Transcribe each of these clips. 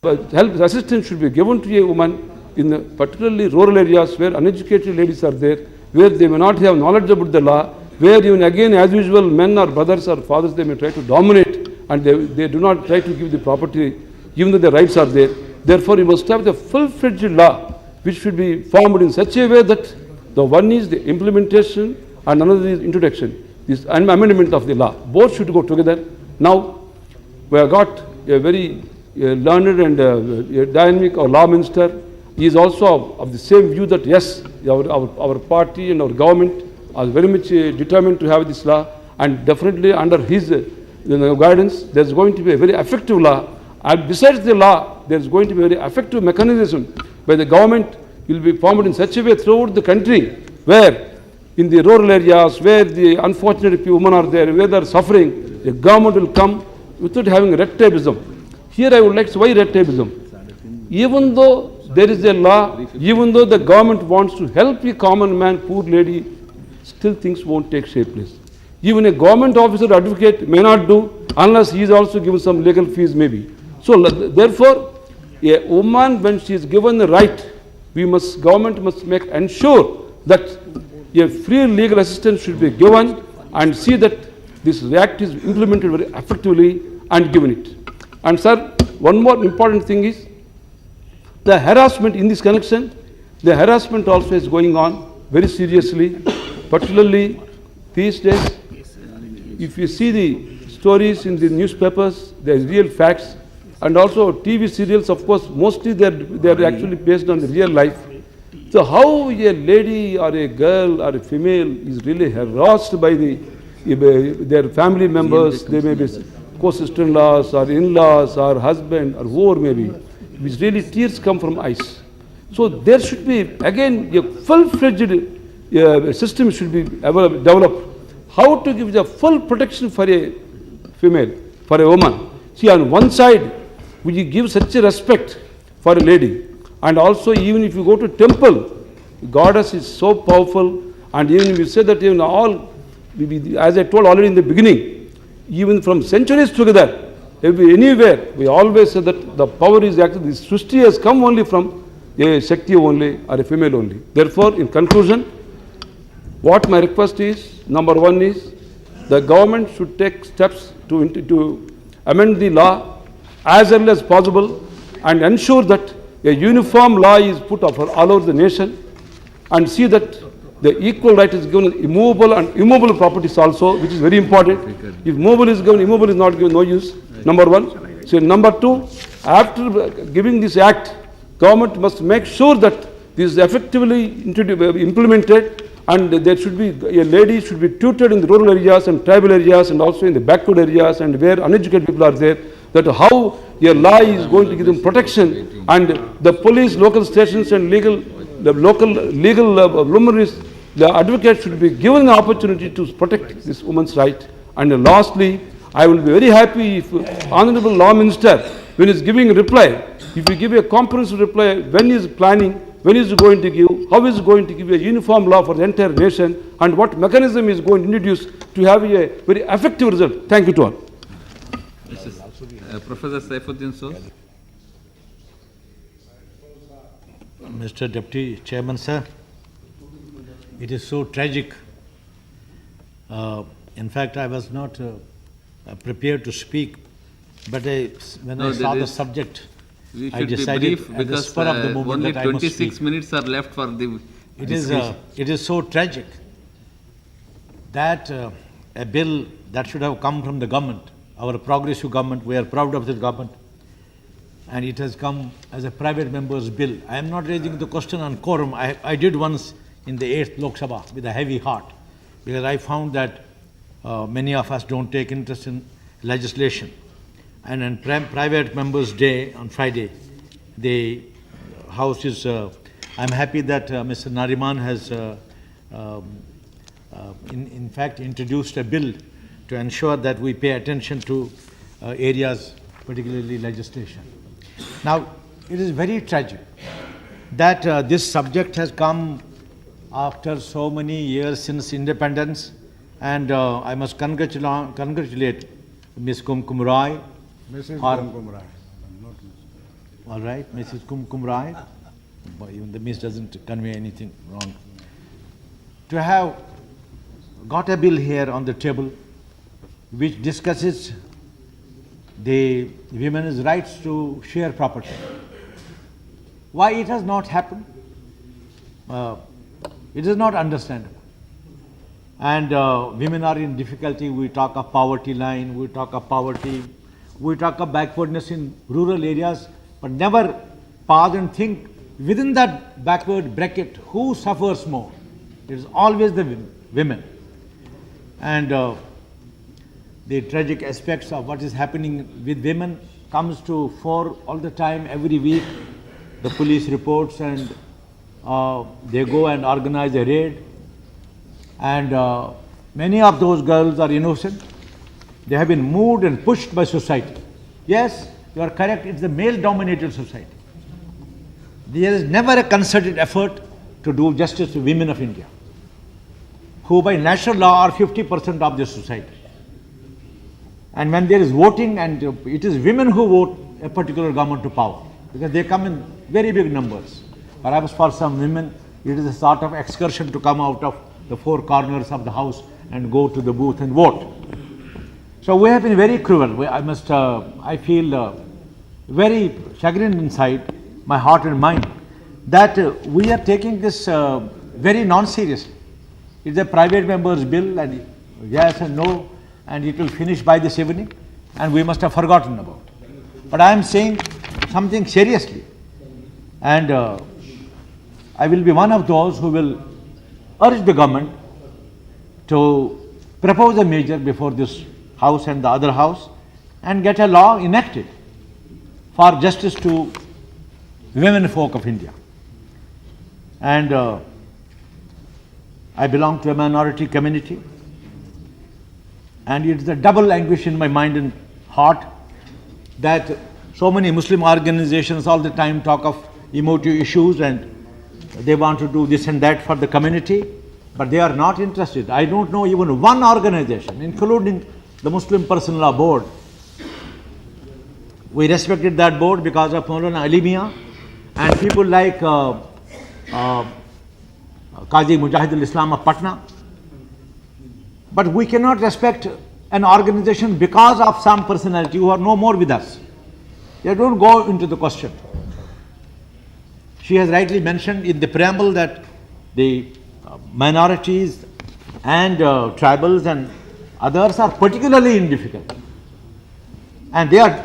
help assistance should be given to a woman in the particularly rural areas where uneducated ladies are there, where they may not have knowledge about the law, where even again as usual men or brothers or fathers they may try to dominate and they do not try to give the property even though the rights are there. Therefore, you must have the full-fledged law which should be formed in such a way that the one is the implementation and another is introduction, this amendment of the law. Both should go together. Now, we have got a very learned and dynamic law minister. He is also of the same view that yes, our party and our government are very much determined to have this law, and definitely under his guidance there is going to be a very effective law. And besides the law, there is going to be a very effective mechanism by the government will be formed in such a way throughout the country, where in the rural areas where the unfortunate women are there, where they are suffering, the government will come without having red tapeism. Here I would like to say, why red tapeism? Even though there is a law, even though the government wants to help a common man, poor lady, still things won't take shape. Even a government officer, advocate may not do unless he is also given some legal fees maybe. So therefore, a woman when she is given the right, government must ensure that a free legal assistance should be given and see that this act is implemented very effectively and given it. And sir, one more important thing is the harassment in this connection. The harassment also is going on very seriously, particularly these days. If you see the stories in the newspapers, there is real facts, and also TV serials, of course, mostly they are actually based on the real life. So how a lady or a girl or a female is really harassed by their family members, they may be co-sister-in-laws or in-laws or husband or whoever may be, which really tears come from eyes. So there should be again a full-fledged system should be developed. How to give the full protection for a female, for a woman. See, on one side, we give such a respect for a lady, and also even if you go to temple, goddess is so powerful, and even if you say that even all, as I told already in the beginning, even from centuries together, anywhere, we always say that the power is actually, the Srishti has come only from a Shakti only or a female only. Therefore, in conclusion, what my request is, number one is, the government should take steps to amend the law as early as possible and ensure that a uniform law is put up for all over the nation, and see that the equal right is given immovable and immovable properties also, which is very important. If movable is given, immovable is not given, no use, number one. So number two, after giving this act, government must make sure that this is effectively implemented, and there should be, a lady should be tutored in the rural areas and tribal areas and also in the backward areas and where uneducated people are there, that how a law is going to give them protection, and the police, local stations and local legal luminaries, the advocate should be given an opportunity to protect this woman's right. And lastly, I will be very happy if Honorable Law Minister, when he is giving a reply, if you give a comprehensive reply, when he is planning, when he is going to give, how he is going to give a uniform law for the entire nation, and what mechanism is going to introduce to have a very effective result. Thank you to all. Professor Saifuddin Sood. Mr. Deputy Chairman, sir, it is so tragic. In fact, I was not prepared to speak, but when I saw the subject, I decided at the spur of the moment only that I must speak. 26 minutes are left for the It is so tragic that a bill that should have come from the government, our progressive government, we are proud of this government, and it has come as a private member's bill. I am not raising the question on quorum. I did once in the 8th Lok Sabha with a heavy heart, because I found that many of us don't take interest in legislation. And on private members' day on Friday, the House is, I'm happy that Mr. Nariman has in fact introduced a bill to ensure that we pay attention to areas, particularly legislation. Now, it is very tragic that this subject has come after so many years since independence, and I must congratulate Ms. Kumkum Roy. Mrs. Or- Kumkum Roy, not All right, Mrs. Kumkum Rai, but even the miss doesn't convey anything wrong. To have got a bill here on the table which discusses the women's rights to share property. Why it has not happened? It is not understandable. And women are in difficulty. We talk of poverty line, we talk of poverty, we talk of backwardness in rural areas, but never pause and think within that backward bracket who suffers more. It is always the women. And the tragic aspects of what is happening with women comes to fore all the time, every week. The police reports and they go and organize a raid. And many of those girls are innocent. They have been moved and pushed by society. Yes, you are correct, it's a male-dominated society. There is never a concerted effort to do justice to women of India, who by natural law are 50% of the society. And when there is voting, and it is women who vote a particular government to power, because they come in very big numbers. Perhaps for some women, it is a sort of excursion to come out of the four corners of the house and go to the booth and vote. So we have been very cruel. I feel very chagrined inside my heart and mind that we are taking this very non-seriously. It's a private member's bill, and yes and no, and it will finish by this evening, and we must have forgotten about it. But I am saying something seriously, and I will be one of those who will urge the government to propose a measure before this house and the other house and get a law enacted for justice to women folk of India. And I belong to a minority community, and it is a double anguish in my mind and heart that so many Muslim organizations all the time talk of emotive issues and they want to do this and that for the community, but they are not interested. I don't know even one organization, including the Muslim Personal Law Board. We respected that board because of Maulana Ali Mian and people like Qazi Mujahidul Islam of Patna. But we cannot respect an organization because of some personality who are no more with us. They don't go into the question. She has rightly mentioned in the preamble that the minorities and tribals and others are particularly in difficulty. And they are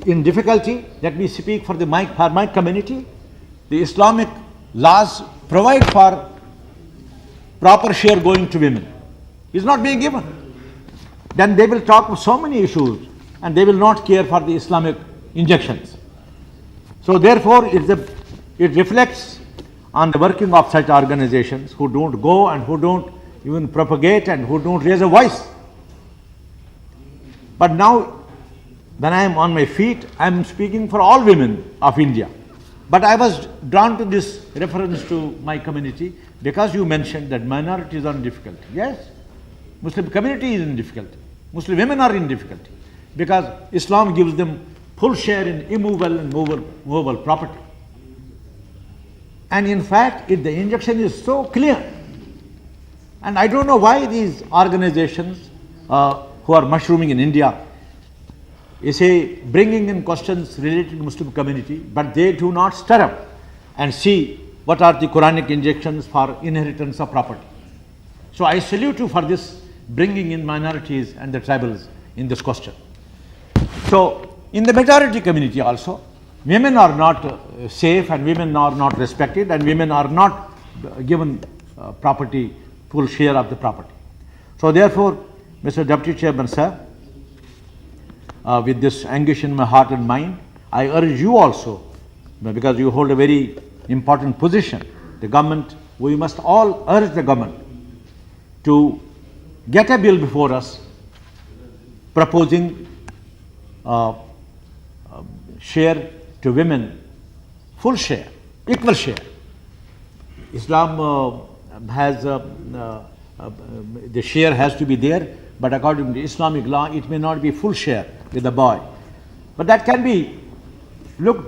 in difficulty. Let me speak for my community. The Islamic laws provide for proper share going to women. It's not being given. Then they will talk of so many issues and they will not care for the Islamic injections. So therefore it reflects on the working of such organizations who don't go and who don't even propagate and who don't raise a voice. But now when I am on my feet, I am speaking for all women of India. But I was drawn to this reference to my community because you mentioned that minorities are in difficulty. Yes, Muslim community is in difficulty. Muslim women are in difficulty because Islam gives them full share in immovable and movable property. And in fact, the injunction is so clear. And I don't know why these organizations who are mushrooming in India bringing in questions related to Muslim community, but they do not stir up and see what are the Quranic injunctions for inheritance of property. So I salute you for this bringing in minorities and the tribals in this question. So in the majority community also, women are not safe and women are not respected and women are not given property, full share of the property. So therefore, Mr. Deputy Chairman Sir, with this anguish in my heart and mind, I urge you also, because you hold a very important position, the government, we must all urge the government to get a bill before us proposing share to women, full share, equal share. Islam has the share has to be there, but according to Islamic law, it may not be full share with the boy. But that can be look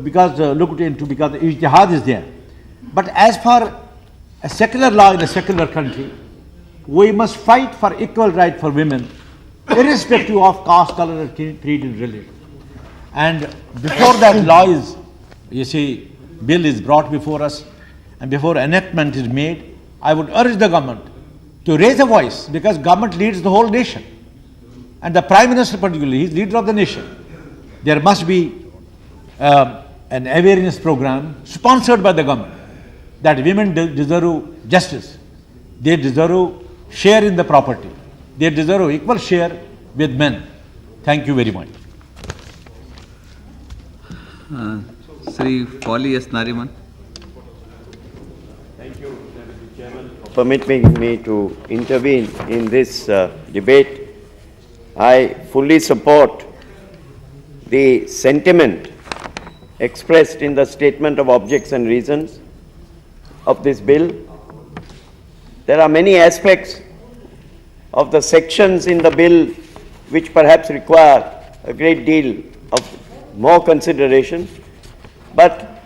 into because the ijtihad is there. But as for a secular law in a secular country, we must fight for equal right for women, irrespective of caste, color, or creed and religion. And before that law is, bill is brought before us, and before enactment is made, I would urge the government to raise a voice, because government leads the whole nation. And the Prime Minister particularly, he is leader of the nation. There must be an awareness program sponsored by the government that women deserve justice. They deserve share in the property. They deserve equal share with men. Thank you very much. Sri Polly S. Nariman. Permitting me to intervene in this debate. I fully support the sentiment expressed in the statement of objects and reasons of this bill. There are many aspects of the sections in the bill which perhaps require a great deal of more consideration, but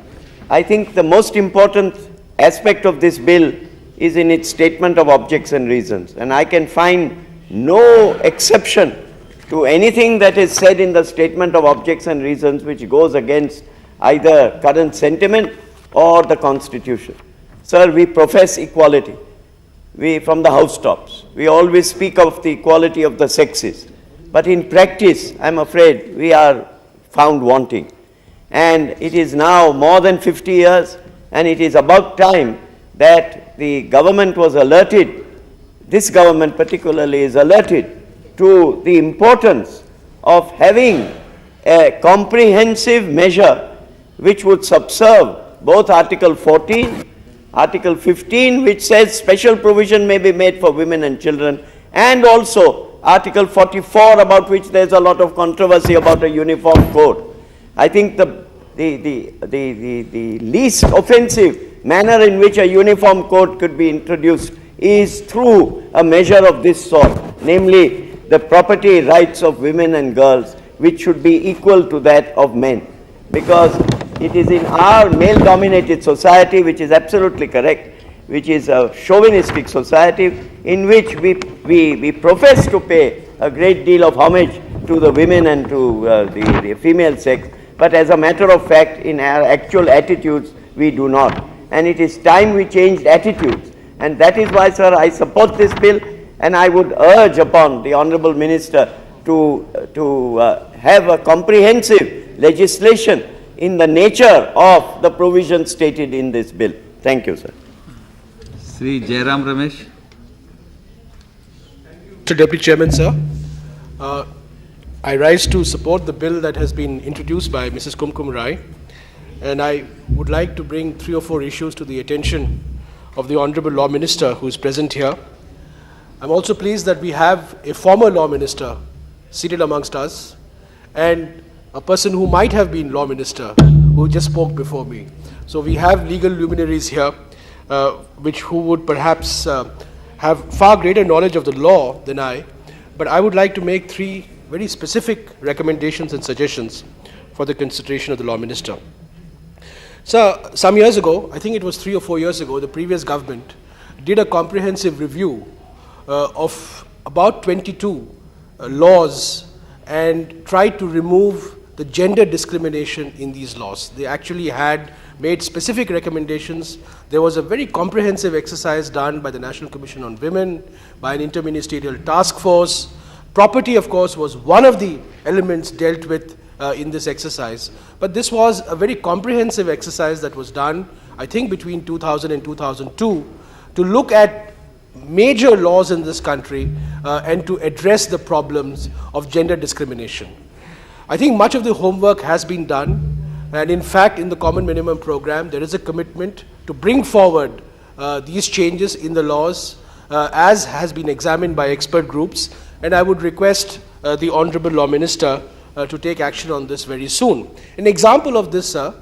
I think the most important aspect of this bill is in its statement of objects and reasons, and I can find no exception to anything that is said in the statement of objects and reasons which goes against either current sentiment or the Constitution. Sir, we profess equality. We, from the housetops, we always speak of the equality of the sexes, but in practice, I'm afraid, we are found wanting. And it is now more than 50 years, and it is about time that the government was alerted, this government particularly is alerted to the importance of having a comprehensive measure which would subserve both Article 14, Article 15, which says special provision may be made for women and children, and also Article 44, about which there's a lot of controversy about a uniform code. I think the least offensive manner in which a uniform code could be introduced is through a measure of this sort, namely the property rights of women and girls, which should be equal to that of men. Because it is in our male-dominated society, which is absolutely correct, which is a chauvinistic society, in which we profess to pay a great deal of homage to the women and to the female sex, but as a matter of fact, in our actual attitudes, we do not. And it is time we changed attitudes. And that is why, sir, I support this bill, and I would urge upon the Honourable Minister to have a comprehensive legislation in the nature of the provisions stated in this bill. Thank you, sir. Sri Jairam Ramesh. Mr. Deputy Chairman, sir, I rise to support the bill that has been introduced by Mrs. Kumkum Rai, and I would like to bring 3 or 4 issues to the attention of the Honourable Law Minister who is present here. I'm also pleased that we have a former Law Minister seated amongst us, and a person who might have been Law Minister who just spoke before me. So we have legal luminaries here who would perhaps have far greater knowledge of the law than I, but I would like to make 3 very specific recommendations and suggestions for the consideration of the Law Minister. So some years ago, I think it was 3 or 4 years ago, the previous government did a comprehensive review of about 22 laws and tried to remove the gender discrimination in these laws. They actually had made specific recommendations. There was a very comprehensive exercise done by the National Commission on Women, by an interministerial task force. Property, of course, was one of the elements dealt with in this exercise. But this was a very comprehensive exercise that was done, I think, between 2000 and 2002 to look at major laws in this country and to address the problems of gender discrimination. I think much of the homework has been done, and in fact in the Common Minimum Program there is a commitment to bring forward these changes in the laws as has been examined by expert groups, and I would request the Honourable Law Minister to take action on this very soon. An example of this, sir,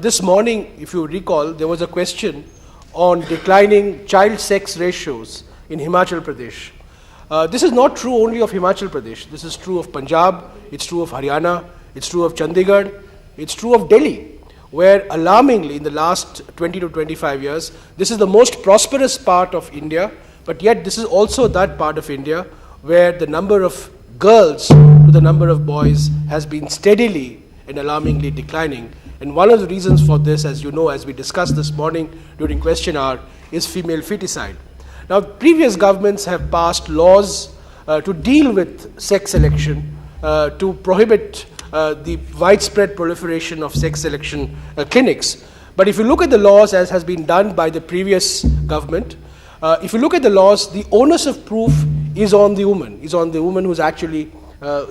this morning, if you recall, there was a question on declining child sex ratios in Himachal Pradesh. This is not true only of Himachal Pradesh. This is true of Punjab, it's true of Haryana, it's true of Chandigarh, It's true of Delhi, where alarmingly in the last 20 to 25 years, this is the most prosperous part of India, but yet this is also that part of India where the number of girls to the number of boys has been steadily and alarmingly declining. And one of the reasons for this, as you know, as we discussed this morning during question hour, is female feticide. Now, previous governments have passed laws to deal with sex selection, to prohibit the widespread proliferation of sex selection clinics. But if you look at the laws as has been done by the previous government, if you look at the laws, the onus of proof is on the woman, who's actually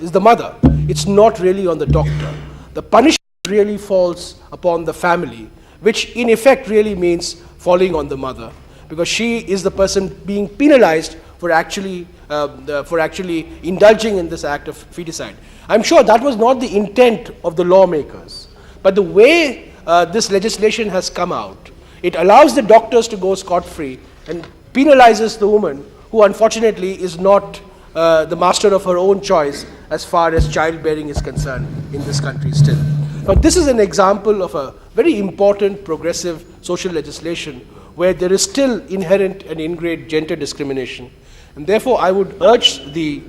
is the mother. It's not really on the doctor. The punishment really falls upon the family, which in effect really means falling on the mother, because she is the person being penalized for actually indulging in this act of feticide. I'm sure that was not the intent of the lawmakers, but the way this legislation has come out, it allows the doctors to go scot-free and penalizes the woman who unfortunately is not the master of her own choice as far as childbearing is concerned in this country still. But this is an example of a very important progressive social legislation where there is still inherent and ingrained gender discrimination. And therefore, I would urge the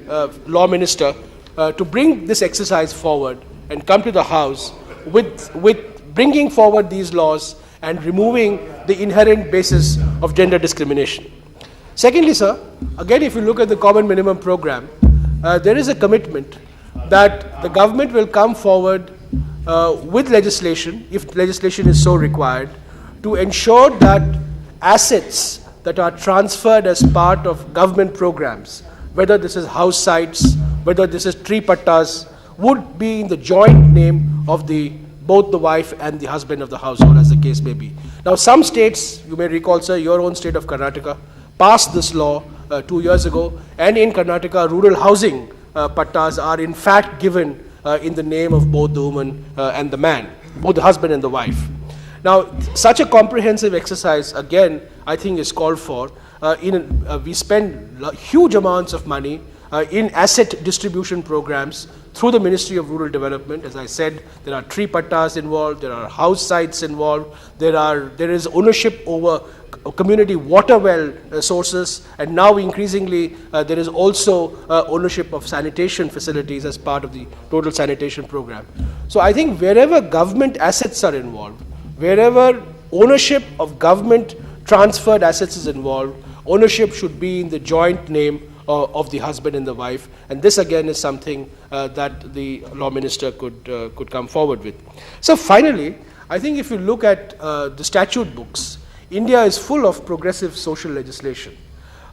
law minister to bring this exercise forward and come to the House with bringing forward these laws and removing the inherent basis of gender discrimination. Secondly, sir, again, if you look at the Common Minimum Program, there is a commitment that the government will come forward with legislation, if legislation is so required, to ensure that assets that are transferred as part of government programs, whether this is house sites, whether this is tree pattas, would be in the joint name of both the wife and the husband of the household, as the case may be. Now, some states, you may recall, sir, your own state of Karnataka, passed this law 2 years ago, and in Karnataka, rural housing pattas are in fact given in the name of both the woman and the man, both the husband and the wife. Now, such a comprehensive exercise, again, I think is called for. We spend huge amounts of money in asset distribution programs through the Ministry of Rural Development. As I said, there are tree pattas involved, there are house sites involved, there is ownership over community water well sources, and now increasingly there is also ownership of sanitation facilities as part of the total sanitation program. So I think wherever government assets are involved, wherever ownership of government transferred assets is involved, ownership should be in the joint name of the husband and the wife, and this again is something that the law minister could come forward with. So finally, I think if you look at the statute books, India is full of progressive social legislation.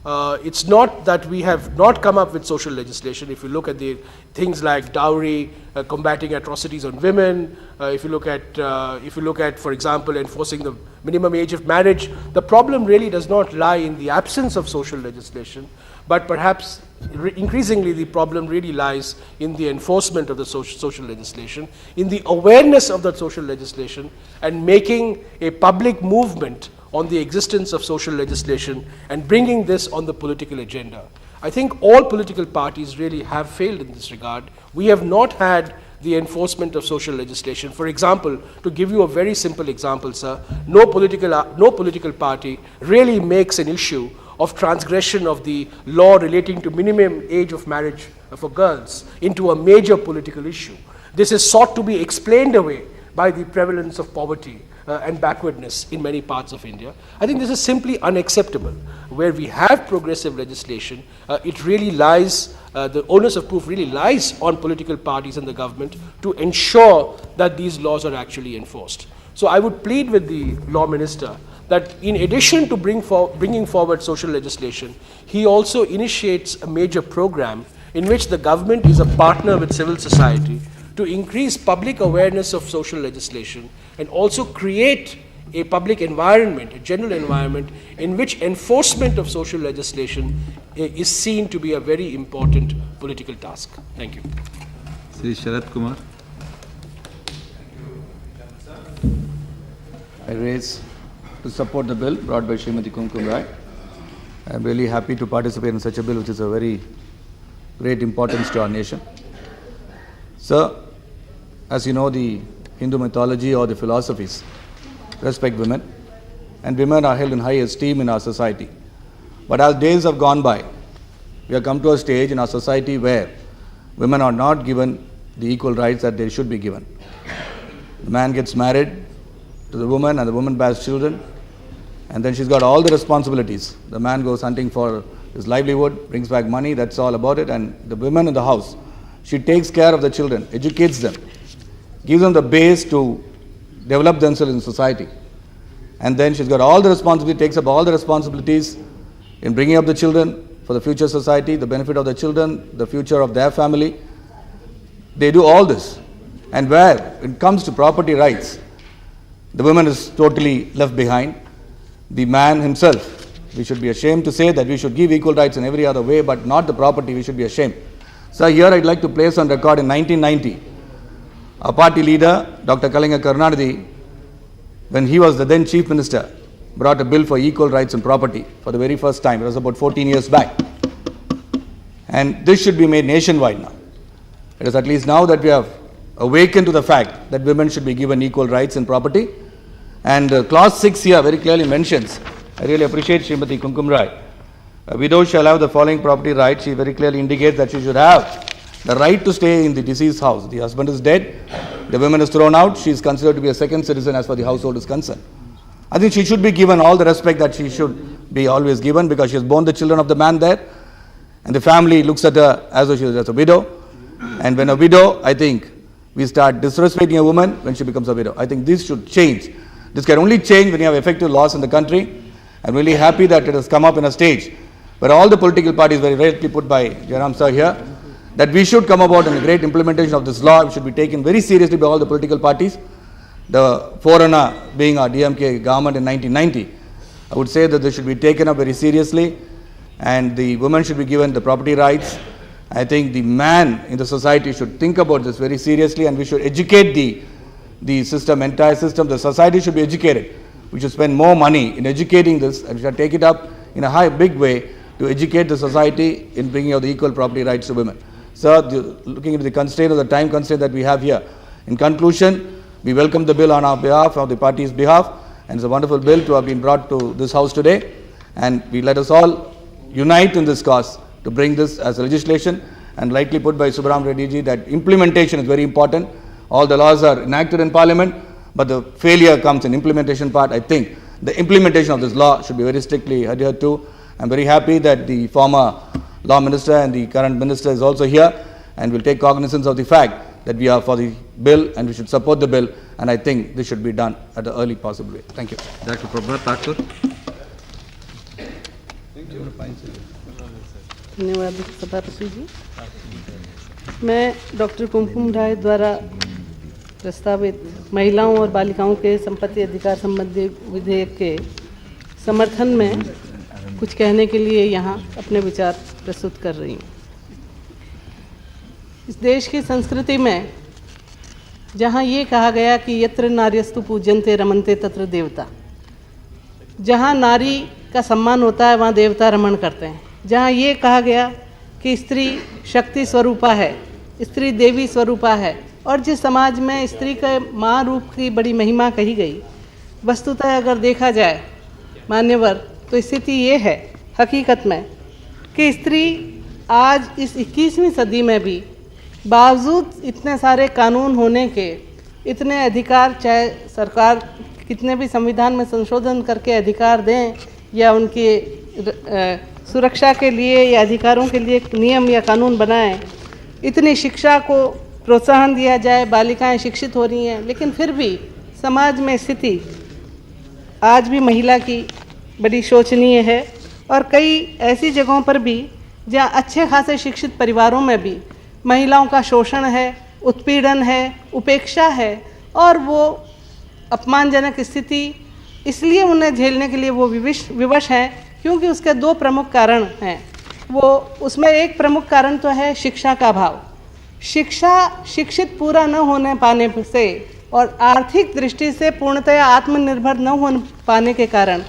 It's not that we have not come up with social legislation. If you look at the things like dowry, combating atrocities on women, if you look at, for example, enforcing the minimum age of marriage, the problem really does not lie in the absence of social legislation, but perhaps increasingly the problem really lies in the enforcement of the social legislation, in the awareness of that social legislation, and making a public movement on the existence of social legislation and bringing this on the political agenda. I think all political parties really have failed in this regard. We have not had the enforcement of social legislation. For example, to give you a very simple example, sir, no political party really makes an issue of transgression of the law relating to minimum age of marriage for girls into a major political issue. This is sought to be explained away by the prevalence of poverty and backwardness in many parts of India. I think this is simply unacceptable. Where we have progressive legislation, it really lies, the onus of proof really lies on political parties and the government to ensure that these laws are actually enforced. So I would plead with the law minister that in addition to bringing forward social legislation, he also initiates a major program in which the government is a partner with civil society to increase public awareness of social legislation and also create a public environment, a general environment in which enforcement of social legislation is seen to be a very important political task. Thank you. Sri Sharad Kumar. I raise to support the bill brought by Srimati Kumkum Rai. I am really happy to participate in such a bill, which is of very great importance to our nation. Sir, as you know, the Hindu mythology or the philosophies respect women, and women are held in high esteem in our society. But as days have gone by, we have come to a stage in our society where women are not given the equal rights that they should be given. The man gets married to the woman and the woman bears children, and then she's got all the responsibilities. The man goes hunting for his livelihood, brings back money, that's all about it, and the woman in the house, she takes care of the children, educates them, gives them the base to develop themselves in society. And then she's got all the responsibility, takes up all the responsibilities in bringing up the children for the future society, the benefit of the children, the future of their family. They do all this. And where it comes to property rights, the woman is totally left behind. The man himself, we should be ashamed to say that we should give equal rights in every other way, but not the property, we should be ashamed. So here I'd like to place on record in 1990, our party leader, Dr. Kalinga Karunanidhi, when he was the then Chief Minister, brought a bill for equal rights in property for the very first time. It was about 14 years back. And this should be made nationwide now. It is at least now that we have awakened to the fact that women should be given equal rights in property. And clause 6 here very clearly mentions, I really appreciate Srimati Kumkum Rai, a widow shall have the following property rights. She very clearly indicates that she should have the right to stay in the deceased house. The husband is dead, the woman is thrown out, she is considered to be a second citizen as far as the household is concerned. I think she should be given all the respect that she should be always given, because she has borne the children of the man there, and the family looks at her as though she is a widow. And when a widow, I think we start disrespecting a woman when she becomes a widow. I think this should change. This can only change when you have effective laws in the country. I'm really happy that it has come up in a stage where all the political parties, very rightly put by Jairam sir here, that we should come about in a great implementation of this law. It should be taken very seriously by all the political parties. The forerunner being our DMK government in 1990, I would say that this should be taken up very seriously, and the women should be given the property rights. I think the man in the society should think about this very seriously, and we should educate the system, entire system. The society should be educated. We should spend more money in educating this, and we should take it up in a big way to educate the society in bringing out the equal property rights to women. Sir, looking into the constraint of the time constraint that we have here, in conclusion, we welcome the bill on our behalf, on the party's behalf, and it's a wonderful bill to have been brought to this house today, and we let us all unite in this cause to bring this as a legislation. And rightly put by Subramanian Reddy ji that implementation is very important. All the laws are enacted in Parliament, but the failure comes in implementation part. I think the implementation of this law should be very strictly adhered to. I'm very happy that the former law minister and the current minister is also here, and will take cognizance of the fact that we are for the bill and we should support the bill, and I think this should be done at the early possible way. Thank you. Dr. Prabhat Thakur. धन्यवाद सभापति जी। मैं doctor कुमकुम राय द्वारा प्रस्तावित महिलाओं और बालिकाओं के संपत्ति अधिकार संबंधी विधेयक के समर्थन में कुछ कहने के लिए यहाँ अपने विचार प्रस्तुत कर रही हूँ। इस देश की संस्कृति में जहाँ ये कहा गया कि यत्र नार्यस्तु पूज्यन्ते रमन्ते तत्र देवता, जहाँ नारी का सम्मान होता है वहाँ देवता रमण करते हैं। जहाँ ये कहा गया कि स्त्री शक्ति स्वरूपा है, स्त्री देवी स्वरूपा है, और जिस समाज में स्त्री के माँ रूप की बड़ी महिमा कही गई, वस्तुतः अगर देखा जाए मान्यवर, तो स्थिति ये है हकीकत में कि स्त्री आज इस 21वीं सदी में भी बावजूद इतने सारे कानून होने के, इतने अधिकार, चाहे सरकार कितने भी संविधान में संशोधन करके अधिकार दें या उनकी सुरक्षा के लिए या अधिकारों के लिए नियम या कानून बनाएं, इतनी शिक्षा को प्रोत्साहन दिया जाए, बालिकाएं शिक्षित हो रही हैं, लेकिन फिर भी समाज में स्थिति आज भी महिला की बड़ी शोचनीय है। और कई ऐसी जगहों पर भी जहाँ अच्छे खासे शिक्षित परिवारों में भी महिलाओं का शोषण है, उत्पीड़न है, उपेक्षा है, और वो अपमानजनक स्थिति इसलिए उन्हें झेलने के लिए वो विवश हैं क्योंकि उसके दो प्रमुख कारण हैं। वो उसमें एक प्रमुख कारण तो है शिक्षा का अभाव। शिक्षित पूरा न होने पाने से और आर्थिक दृष्टि से पूर्णतया आत्मनिर्भर न हो पाने के कारण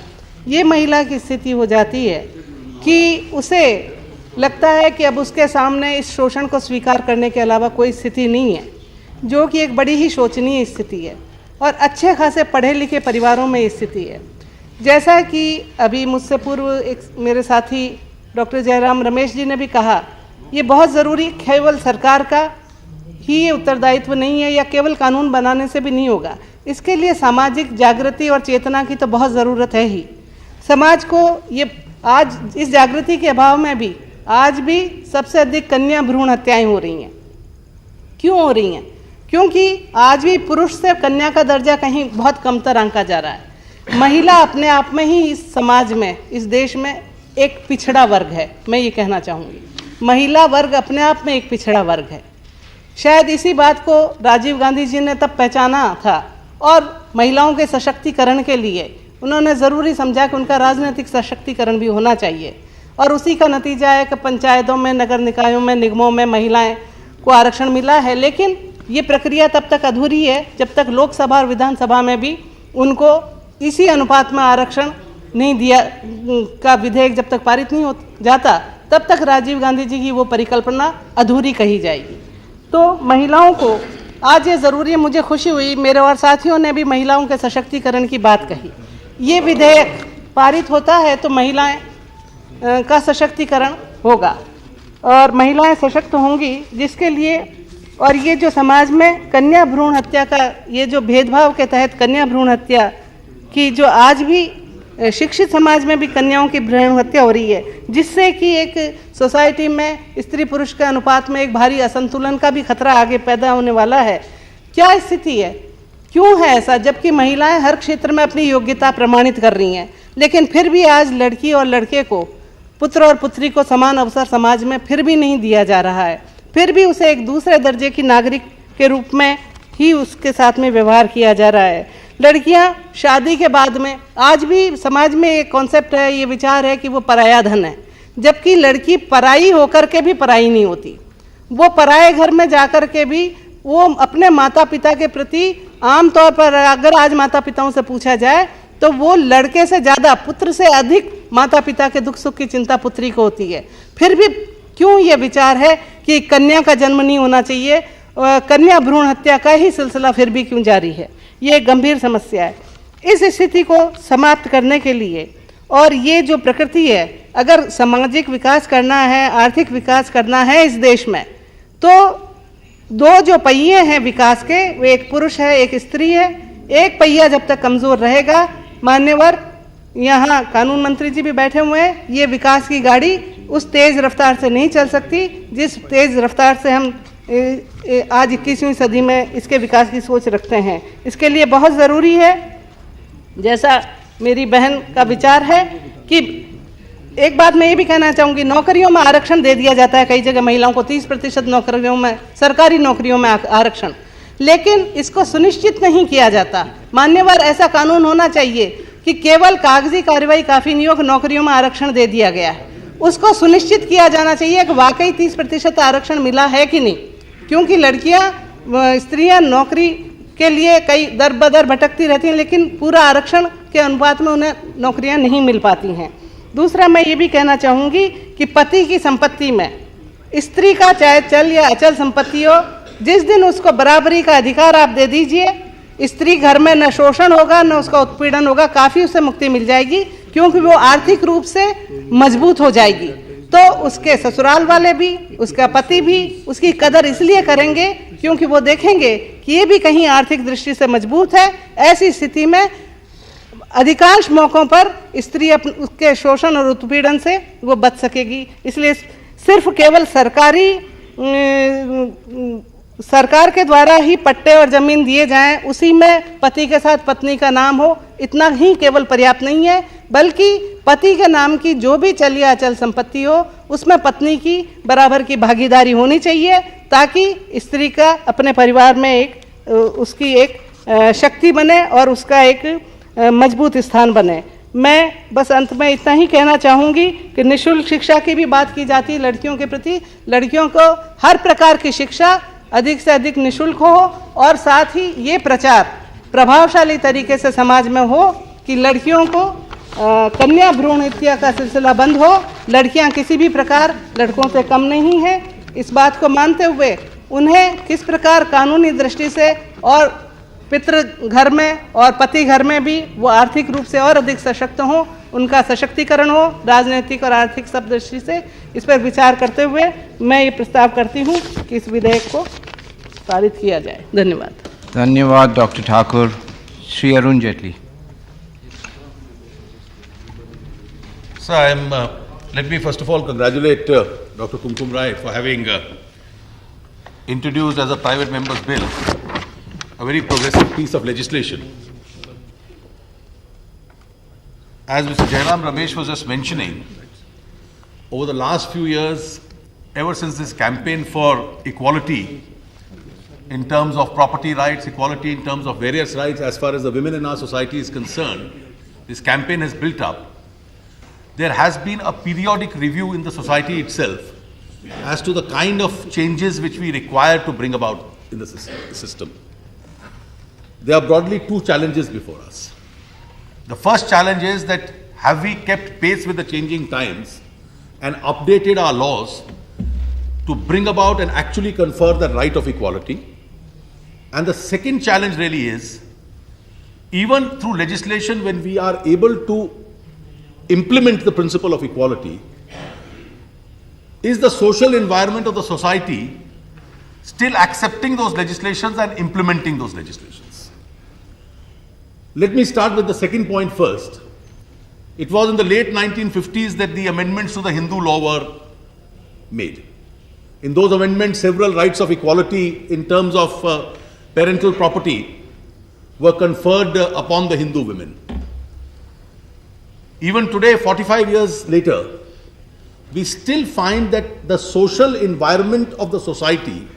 ये महिला की स्थिति हो जाती है कि उसे लगता है कि अब उसके सामने इस शोषण को स्वीकार करने के अलावा कोई स्थिति नहीं है। जो कि एक बड़ी ही शोचनीय स्थिति है और अच्छे खासे पढ़े लिखे परिवारों में स्थिति है। जैसा कि अभी मुझसे पूर्व एक मेरे साथी डॉक्टर जयराम रमेश जी ने भी कहा, ये बहुत ज़रूरी केवल सरकार का ही ये उत्तरदायित्व नहीं है या केवल कानून बनाने से भी नहीं होगा। इसके लिए सामाजिक जागृति और चेतना की तो बहुत ज़रूरत है ही। समाज को ये आज इस जागृति के अभाव में भी आज भी सबसे अधिक कन्या भ्रूण हत्याएं हो रही हैं। क्यों हो रही हैं? क्योंकि आज भी पुरुष से कन्या का दर्जा कहीं बहुत कमतर आंका जा रहा है। महिला अपने आप में ही इस समाज में, इस देश में एक पिछड़ा वर्ग है। मैं ये कहना चाहूँगी, महिला वर्ग अपने आप में एक पिछड़ा वर्ग है। शायद इसी बात को राजीव गांधी जी ने तब पहचाना था और महिलाओं के सशक्तिकरण के लिए उन्होंने ज़रूरी समझा कि उनका राजनीतिक सशक्तिकरण भी होना चाहिए। और उसी का नतीजा है कि पंचायतों में, नगर निकायों में, निगमों में महिलाएं को आरक्षण मिला है। लेकिन ये प्रक्रिया तब तक अधूरी है जब तक लोकसभा और विधानसभा में भी उनको इसी अनुपात में आरक्षण नहीं दिया का विधेयक जब तक पारित नहीं हो जाता, तब तक राजीव गांधी जी की वो परिकल्पना अधूरी कही जाएगी। तो महिलाओं को आज ये ज़रूरी है। मुझे खुशी हुई, मेरे और साथियों ने भी महिलाओं के सशक्तिकरण की बात कही। ये विधेयक पारित होता है तो महिलाएं का सशक्तिकरण होगा और महिलाएं सशक्त होंगी, जिसके लिए और ये जो समाज में कन्या भ्रूण हत्या का ये जो भेदभाव के तहत कन्या भ्रूण हत्या की जो आज भी शिक्षित समाज में भी कन्याओं की भ्रूण हत्या हो रही है, जिससे कि एक सोसाइटी में स्त्री पुरुष के अनुपात में एक भारी असंतुलन का भी खतरा आगे पैदा होने वाला है। क्या स्थिति है? क्यों है ऐसा? जबकि महिलाएं हर क्षेत्र में अपनी योग्यता प्रमाणित कर रही हैं, लेकिन फिर भी आज लड़की और लड़के को, पुत्र और पुत्री को समान अवसर समाज में फिर भी नहीं दिया जा रहा है। फिर भी उसे एक दूसरे दर्जे की नागरिक के रूप में ही उसके साथ में व्यवहार किया जा रहा है। लड़कियां शादी के बाद में आज भी समाज में एक कॉन्सेप्ट है, ये विचार है कि वो पराया धन है, जबकि लड़की पराई होकर के भी पराई नहीं होती। वो पराये घर में जाकर के भी वो अपने माता पिता के प्रति आमतौर पर अगर आज माता पिताओं से पूछा जाए तो वो लड़के से ज़्यादा, पुत्र से अधिक माता पिता के दुख सुख की चिंता पुत्री को होती है। फिर भी क्यों ये विचार है कि कन्या का जन्म नहीं होना चाहिए, कन्या भ्रूण हत्या का ही सिलसिला फिर भी क्यों जारी है? ये एक गंभीर समस्या है। इस स्थिति को समाप्त करने के लिए और ये जो प्रकृति है, अगर सामाजिक विकास करना है, आर्थिक विकास करना है इस देश में, तो दो जो पहिए हैं विकास के, वो एक पुरुष है, एक स्त्री है। एक पहिया जब तक कमज़ोर रहेगा, मान्यवर यहाँ कानून मंत्री जी भी बैठे हुए हैं, ये विकास की गाड़ी उस तेज़ रफ्तार से नहीं चल सकती जिस तेज़ रफ्तार से हम आज 21वीं सदी में इसके विकास की सोच रखते हैं। इसके लिए बहुत ज़रूरी है, जैसा मेरी बहन का विचार है, कि एक बात मैं ये भी कहना चाहूँगी, नौकरियों में आरक्षण दे दिया जाता है कई जगह महिलाओं को, 30% नौकरियों में, सरकारी नौकरियों में आरक्षण, लेकिन इसको सुनिश्चित नहीं किया जाता। मान्यवर ऐसा कानून होना चाहिए कि केवल कागजी कार्रवाई काफ़ी नहीं हो कि नौकरियों में आरक्षण दे दिया गया है, उसको सुनिश्चित किया जाना चाहिए कि वाकई 30% आरक्षण मिला है कि नहीं। क्योंकि लड़कियां, स्त्रियां नौकरी के लिए कई दर बदर भटकती रहती हैं, लेकिन पूरा आरक्षण के अनुपात में उन्हें नौकरियां नहीं मिल पाती हैं। दूसरा मैं ये भी कहना चाहूँगी कि पति की संपत्ति में स्त्री का चाहे चल या अचल संपत्ति हो, जिस दिन उसको बराबरी का अधिकार आप दे दीजिए, स्त्री घर में न शोषण होगा न उसका उत्पीड़न होगा, काफ़ी उससे मुक्ति मिल जाएगी, क्योंकि वो आर्थिक रूप से मजबूत हो जाएगी। तो उसके ससुराल वाले भी, उसका पति भी उसकी कदर इसलिए करेंगे क्योंकि वो देखेंगे कि ये भी कहीं आर्थिक दृष्टि से मजबूत है। ऐसी स्थिति में अधिकांश मौक़ों पर स्त्री उसके शोषण और उत्पीड़न से वो बच सकेगी। इसलिए सिर्फ केवल सरकार के द्वारा ही पट्टे और ज़मीन दिए जाएं, उसी में पति के साथ पत्नी का नाम हो, इतना ही केवल पर्याप्त नहीं है, बल्कि पति के नाम की जो भी चल या अचल संपत्ति हो उसमें पत्नी की बराबर की भागीदारी होनी चाहिए, ताकि स्त्री का अपने परिवार में एक उसकी एक शक्ति बने और उसका एक मजबूत स्थान बने। मैं बस अंत में इतना ही कहना चाहूँगी कि निःशुल्क शिक्षा की भी बात की जाती है लड़कियों के प्रति। लड़कियों को हर प्रकार की शिक्षा अधिक से अधिक निःशुल्क हो और साथ ही ये प्रचार प्रभावशाली तरीके से समाज में हो कि लड़कियों को कन्या भ्रूण हत्या का सिलसिला बंद हो। लड़कियां किसी भी प्रकार लड़कों से कम नहीं हैं। इस बात को मानते हुए उन्हें किस प्रकार कानूनी दृष्टि से और पितृ घर में और पति घर में भी वो आर्थिक रूप से और अधिक सशक्त हों, उनका सशक्तिकरण हो राजनीतिक और आर्थिक सब दृष्टि से, इस पर विचार करते हुए मैं ये प्रस्ताव करती हूँ कि इस विधेयक को पारित किया जाए। धन्यवाद। धन्यवाद doctor Thakur. Shri Arun Jaitley. Sir, let me first of all congratulate Dr. Kumkum Rai for having introduced as a private member's bill a very progressive piece of legislation. As Mr. Jairam Ramesh was just mentioning, over the last few years, ever since this campaign for equality in terms of property rights, equality in terms of various rights as far as the women in our society is concerned, this campaign has built up. There has been a periodic review in the society itself as to the kind of changes which we require to bring about in the system. There are broadly two challenges before us. The first challenge is that have we kept pace with the changing times and updated our laws to bring about and actually confer the right of equality? And the second challenge really is, even through legislation, when we are able to implement the principle of equality, is the social environment of the society still accepting those legislations and implementing those legislations? Let me start with the second point first. It was in the late 1950s that the amendments to the Hindu law were made. In those amendments, several rights of equality in terms of parental property were conferred upon the Hindu women. Even today, 45 years later, we still find that the social environment of the society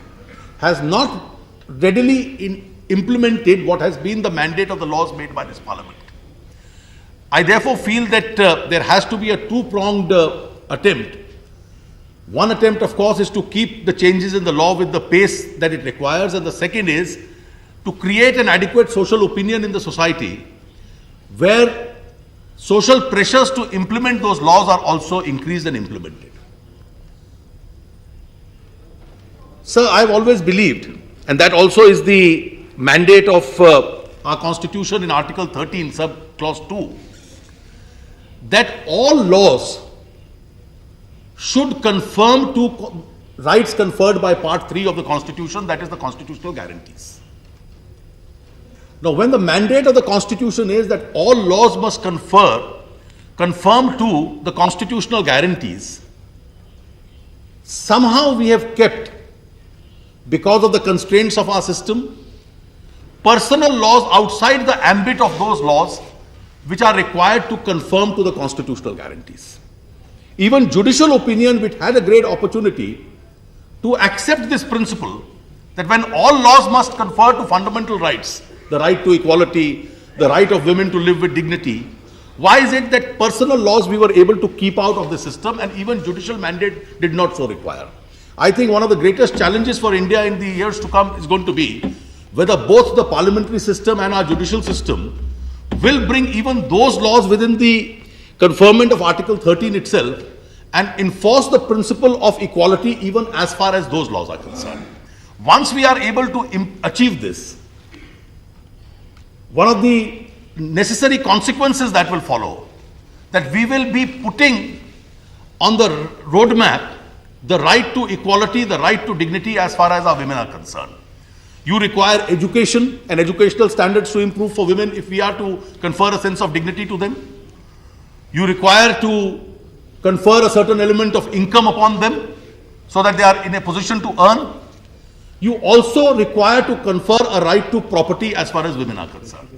has not readily implemented what has been the mandate of the laws made by this parliament. I therefore feel that there has to be a two-pronged attempt. One attempt, of course, is to keep the changes in the law with the pace that it requires, and the second is to create an adequate social opinion in the society where social pressures to implement those laws are also increased and implemented. Sir, I've always believed, and that also is the mandate of our Constitution in Article 13, Sub-Clause 2, that all laws should conform to rights conferred by Part 3 of the Constitution, that is the constitutional guarantees. Now, when the mandate of the Constitution is that all laws must conform to the constitutional guarantees, somehow we have kept, because of the constraints of our system, personal laws outside the ambit of those laws which are required to conform to the constitutional guarantees. Even judicial opinion, which had a great opportunity to accept this principle that when all laws must confer to fundamental rights, the right to equality, the right of women to live with dignity, why is it that personal laws we were able to keep out of the system and even judicial mandate did not so require? I think one of the greatest challenges for India in the years to come is going to be whether both the parliamentary system and our judicial system will bring even those laws within the conferment of Article 13 itself and enforce the principle of equality even as far as those laws are concerned. Once we are able to achieve this, one of the necessary consequences that will follow, that we will be putting on the roadmap the right to equality, the right to dignity as far as our women are concerned. You require education and educational standards to improve for women if we are to confer a sense of dignity to them. You require to confer a certain element of income upon them so that they are in a position to earn. You also require to confer a right to property as far as women are concerned.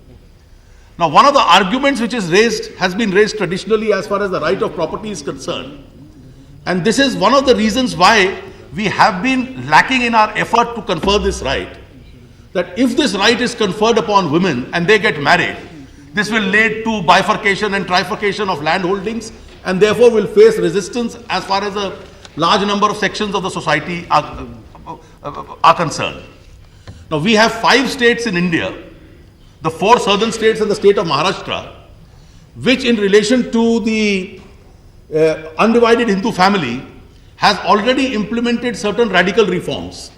Now, one of the arguments which is raised, has been raised traditionally as far as the right of property is concerned, and this is one of the reasons why we have been lacking in our effort to confer this right, that if this right is conferred upon women and they get married, this will lead to bifurcation and trifurcation of land holdings and therefore will face resistance as far as a large number of sections of the society are concerned. Now, we have 5 states in India, the 4 southern states and the state of Maharashtra, which in relation to the undivided Hindu family has already implemented certain radical reforms.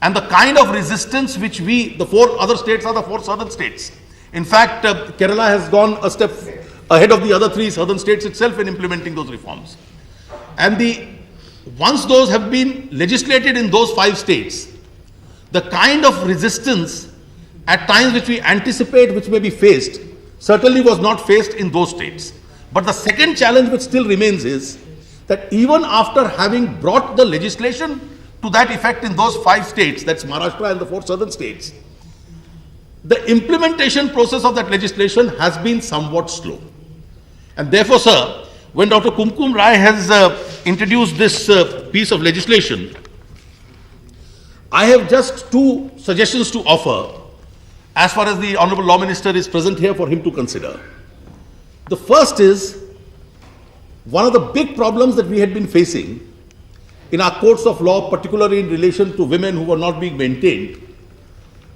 and the kind of resistance which the 4 other states are the 4 southern states. In fact, Kerala has gone a step ahead of the other 3 southern states itself in implementing those reforms. And once those have been legislated in those 5 states, the kind of resistance at times which we anticipate which may be faced certainly was not faced in those states. But the second challenge which still remains is that even after having brought the legislation to that effect in those 5 states, that's Maharashtra and the 4 southern states, the implementation process of that legislation has been somewhat slow. And therefore, sir, when Dr. Kumkum Rai has introduced this piece of legislation, I have just 2 suggestions to offer as far as the Honorable Law Minister is present here for him to consider. The first is, one of the big problems that we had been facing in our courts of law, particularly in relation to women who were not being maintained,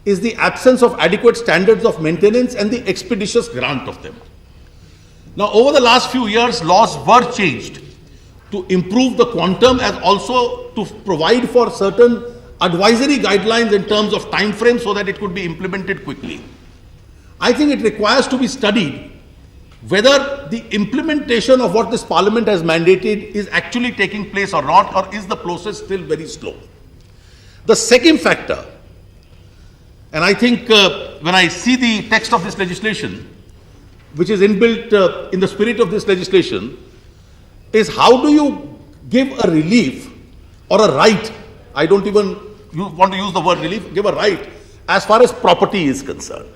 is the absence of adequate standards of maintenance and the expeditious grant of them. Now, over the last few years, laws were changed to improve the quantum and also to provide for certain advisory guidelines in terms of time frame so that it could be implemented quickly. I think it requires to be studied whether the implementation of what this parliament has mandated is actually taking place or not, or is the process still very slow. The second factor, and I think when I see the text of this legislation, which is inbuilt in the spirit of this legislation, is how do you give a relief or a right, I don't even want to use the word relief, give a right as far as property is concerned.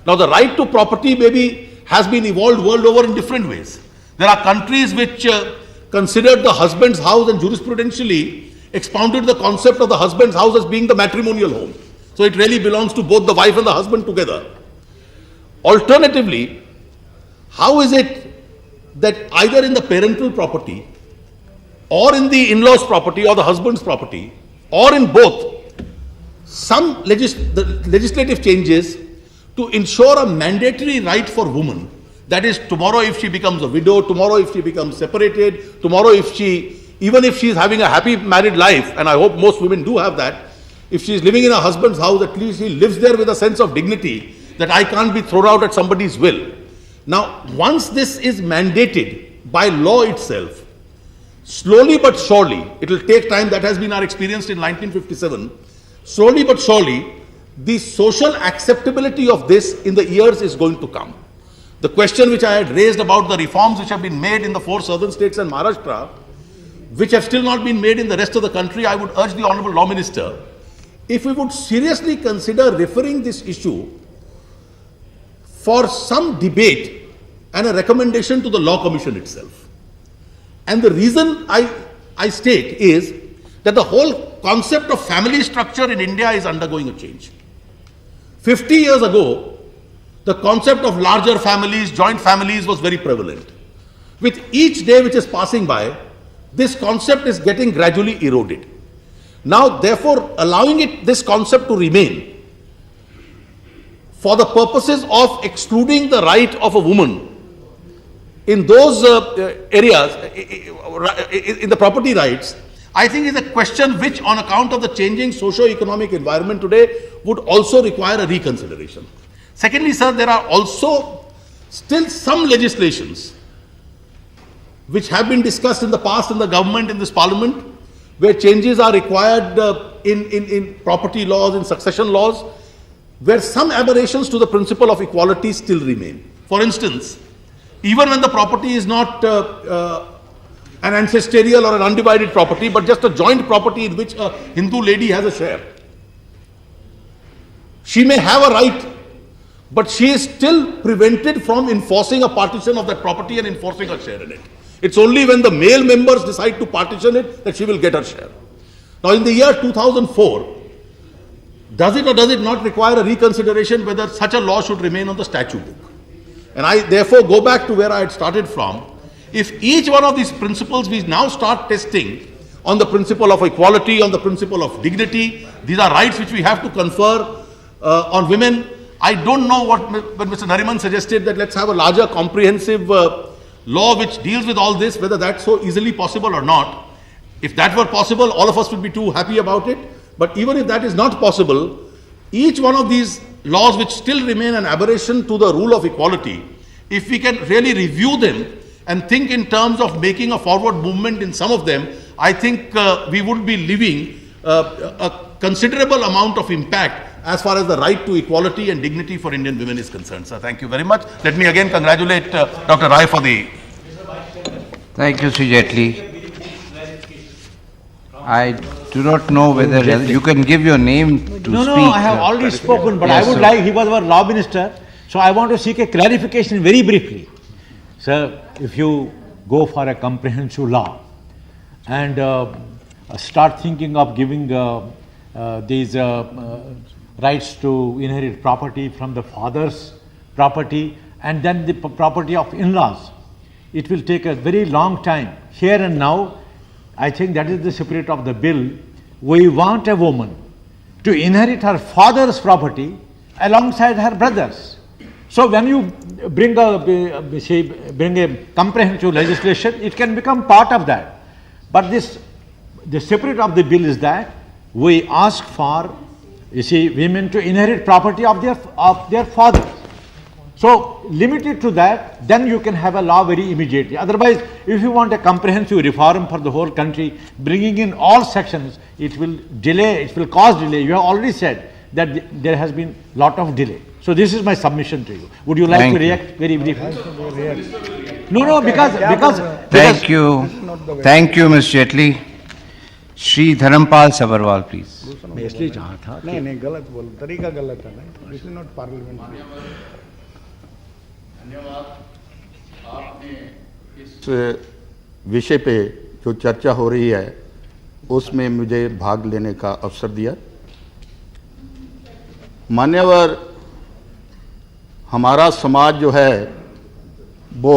Now, the right to property maybe has been evolved world over in different ways. There are countries which considered the husband's house and jurisprudentially expounded the concept of the husband's house as being the matrimonial home. So it really belongs to both the wife and the husband together. Alternatively, how is it that either in the parental property or in the in-laws property or the husband's property or in both, some legislative changes to ensure a mandatory right for women, that is, tomorrow if she becomes a widow, tomorrow if she becomes separated, tomorrow even if she is having a happy married life, and I hope most women do have that, if she is living in her husband's house, at least she lives there with a sense of dignity that I can't be thrown out at somebody's will. Now, once this is mandated by law itself, slowly but surely, it will take time, that has been our experience in 1957, slowly but surely, the social acceptability of this in the years is going to come. The question which I had raised about the reforms which have been made in the 4 southern states and Maharashtra, which have still not been made in the rest of the country, I would urge the Honorable Law Minister, if we would seriously consider referring this issue for some debate and a recommendation to the Law Commission itself. And the reason I state is that the whole concept of family structure in India is undergoing a change. 50 years ago, the concept of larger families, joint families was very prevalent. With each day which is passing by, this concept is getting gradually eroded. Now, therefore, allowing this concept to remain for the purposes of excluding the right of a woman in those areas, in the property rights, I think is a question which, on account of the changing socio-economic environment today, would also require a reconsideration. Secondly, sir, there are also still some legislations which have been discussed in the past in the government, in this parliament, where changes are required in property laws, in succession laws, where some aberrations to the principle of equality still remain. For instance, even when the property is not an ancestral or an undivided property, but just a joint property in which a Hindu lady has a share, she may have a right, but she is still prevented from enforcing a partition of that property and enforcing her share in it. It's only when the male members decide to partition it that she will get her share. Now, in the year 2004, does it or does it not require a reconsideration whether such a law should remain on the statute book? And I therefore go back to where I had started from. If each one of these principles we now start testing on the principle of equality, on the principle of dignity, these are rights which we have to confer on women. I don't know what Mr. Nariman suggested, that let's have a larger comprehensive law which deals with all this, whether that's so easily possible or not. If that were possible, all of us would be too happy about it. But even if that is not possible, each one of these laws which still remain an aberration to the rule of equality, if we can really review them and think in terms of making a forward movement in some of them, I think we would be leaving a considerable amount of impact as far as the right to equality and dignity for Indian women is concerned. Sir, thank you very much. Let me again congratulate Dr. Rai for the... Thank you, Sri Jaitley. I do not know whether you can give your name to speak. No, I have already spoken, but Yes, I would sir. like, he was our law minister, so I want to seek a clarification very briefly. Sir, if you go for a comprehensive law and start thinking of giving these rights to inherit property from the father's property and then the property of in-laws, it will take a very long time. Here and now, I think that is the spirit of the bill. We want a woman to inherit her father's property alongside her brothers. So when you bring a comprehensive legislation, it can become part of that. But the spirit of the bill is that we ask for, women to inherit property of their fathers. So limited to that, then you can have a law very immediately. Otherwise, if you want a comprehensive reform for the whole country, bringing in all sections, it will delay, it will cause delay. You have already said that there has been lot of delay. So this is my submission to you. Would you like Thank to you. react very briefly? No, because Thank you. Thank you, Ms. Jaitley. Shri Dharampal Sabarwal, please. नहीं गलत बोल तरीका गलत है ना this is not parliament इस विषय पे जो चर्चा हो रही है उसमें मुझे भाग लेने का अवसर दिया। मान्यवर, हमारा समाज जो है वो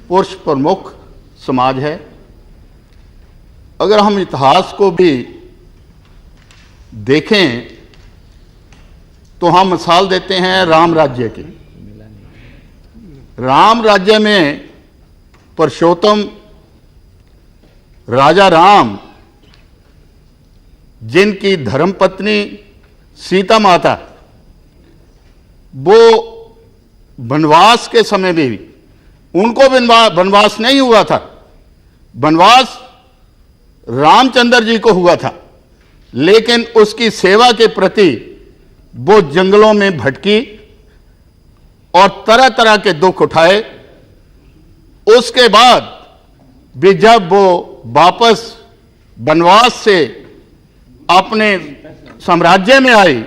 पुरुष प्रमुख समाज है। अगर हम इतिहास को भी देखें तो हम मिसाल देते हैं राम राज्य की। राम राज्य में पुरुषोत्तम राजा राम, जिनकी धर्मपत्नी सीता माता, वो वनवास के समय में भी उनको वनवास नहीं हुआ था, वनवास रामचंद्र जी को हुआ था, लेकिन उसकी सेवा के प्रति वो जंगलों में भटकी और तरह तरह के दुख उठाए। उसके बाद भी जब वो वापस वनवास से अपने साम्राज्य में आई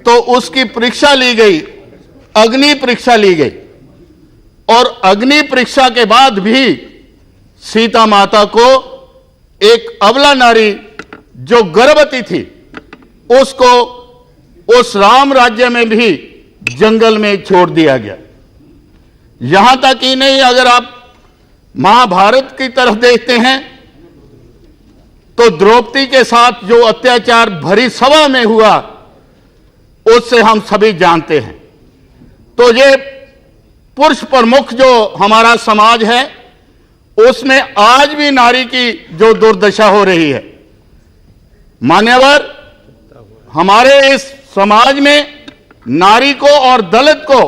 तो उसकी परीक्षा ली गई, अग्नि परीक्षा ली गई, और अग्नि परीक्षा के बाद भी सीता माता को एक अबला नारी जो गर्भवती थी उसको उस राम राज्य में भी जंगल में छोड़ दिया गया। यहां तक ही नहीं, अगर आप महाभारत की तरफ देखते हैं तो द्रौपदी के साथ जो अत्याचार भरी सभा में हुआ उससे हम सभी जानते हैं। तो ये पुरुष प्रमुख जो हमारा समाज है उसमें आज भी नारी की जो दुर्दशा हो रही है। मान्यवर, हमारे इस समाज में नारी को और दलित को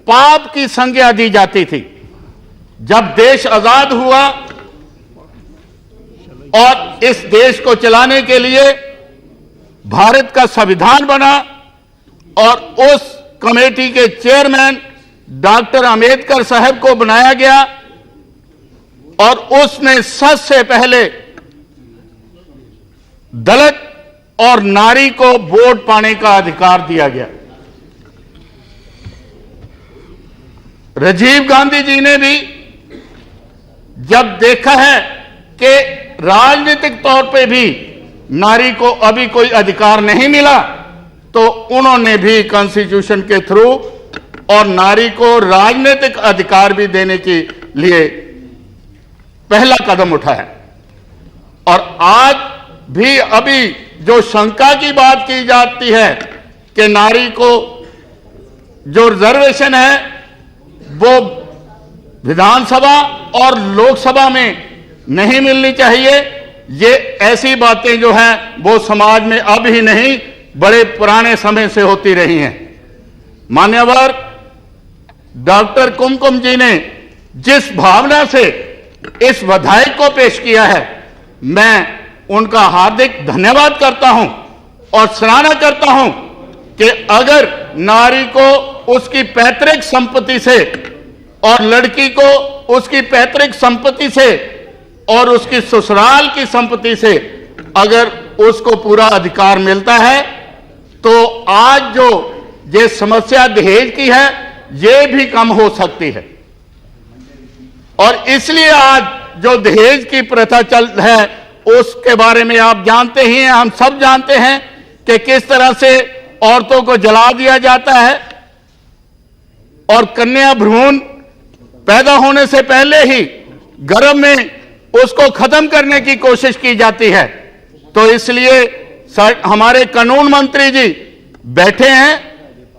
पाप की संज्ञा दी जाती थी। जब देश आजाद हुआ और इस देश को चलाने के लिए भारत का संविधान बना और उस कमेटी के चेयरमैन डॉक्टर अंबेडकर साहब को बनाया गया और उसमें सबसे पहले दलित और नारी को वोट पाने का अधिकार दिया गया। राजीव गांधी जी ने भी जब देखा है कि राजनीतिक तौर पे भी नारी को अभी कोई अधिकार नहीं मिला तो उन्होंने भी कॉन्स्टिट्यूशन के थ्रू और नारी को राजनीतिक अधिकार भी देने के लिए पहला कदम उठाया। और आज भी अभी जो शंका की बात की जाती है कि नारी को जो रिजर्वेशन है वो विधानसभा और लोकसभा में नहीं मिलनी चाहिए, ये ऐसी बातें जो हैं वो समाज में अब ही नहीं बड़े पुराने समय से होती रही हैं। मान्यवर डॉक्टर कुमकुम जी ने जिस भावना से इस विधेयक को पेश किया है, मैं उनका हार्दिक धन्यवाद करता हूं और सराहना करता हूं कि अगर नारी को उसकी पैतृक संपत्ति से और लड़की को उसकी पैतृक संपत्ति से और उसकी ससुराल की संपत्ति से अगर उसको पूरा अधिकार मिलता है, तो आज जो ये समस्या दहेज की है ये भी कम हो सकती है। और इसलिए आज जो दहेज की प्रथा चल है उसके बारे में आप जानते ही हैं, हम सब जानते हैं कि किस तरह से औरतों को जला दिया जाता है और कन्या भ्रूण पैदा होने से पहले ही गर्भ में उसको खत्म करने की कोशिश की जाती है। तो इसलिए हमारे कानून मंत्री जी बैठे हैं।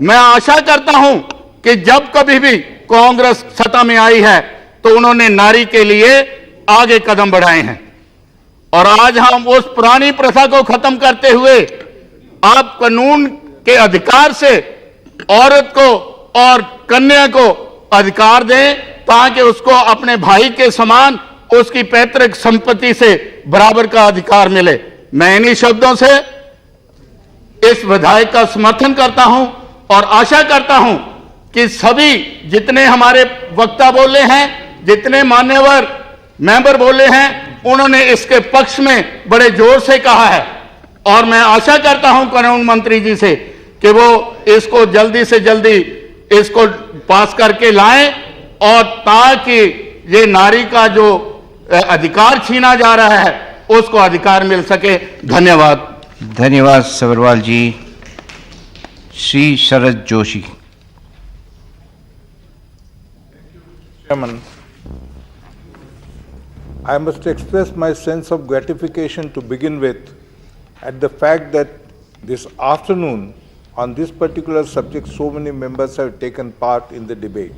मैं आशा करता हूं कि जब कभी भी कांग्रेस सत्ता में आई है तो उन्होंने नारी के लिए आगे कदम बढ़ाए हैं और आज हम उस पुरानी प्रथा को खत्म करते हुए आप कानून के अधिकार से औरत को और कन्या को अधिकार दें ताकि उसको अपने भाई के समान उसकी पैतृक संपत्ति से बराबर का अधिकार मिले। मैं इन्हीं शब्दों से इस विधेयक का समर्थन करता हूं और आशा करता हूं कि सभी जितने हमारे वक्ता बोले हैं, जितने मान्यवर मेंबर बोले हैं, उन्होंने इसके पक्ष में बड़े जोर से कहा है और मैं आशा करता हूं कानून मंत्री जी से कि वो इसको जल्दी से जल्दी इसको पास करके लाएं और ताकि ये नारी का जो अधिकार छीना जा रहा है उसको अधिकार मिल सके। धन्यवाद। धन्यवाद सबरवाल जी। Shri Sharad Joshi. Chairman, I must express my sense of gratification to begin with at the fact that this afternoon on this particular subject so many members have taken part in the debate.